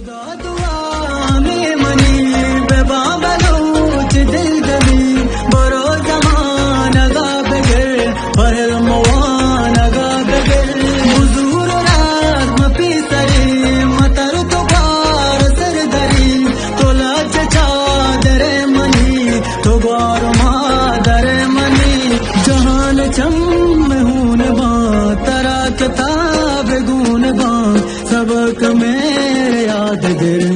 खुदा दुआ हमें मनी बेबा बलूच दिल दली बरो जमान गा बगैर फरल मवान गा बगैर हुजूर रात मपी सरी मतर तो बार सर दरी तोला चचा दरे मनी तो ग्वार मादरे मनी जहान चम हून बा तरा किताब गुन बा सबक मेरे याद दिल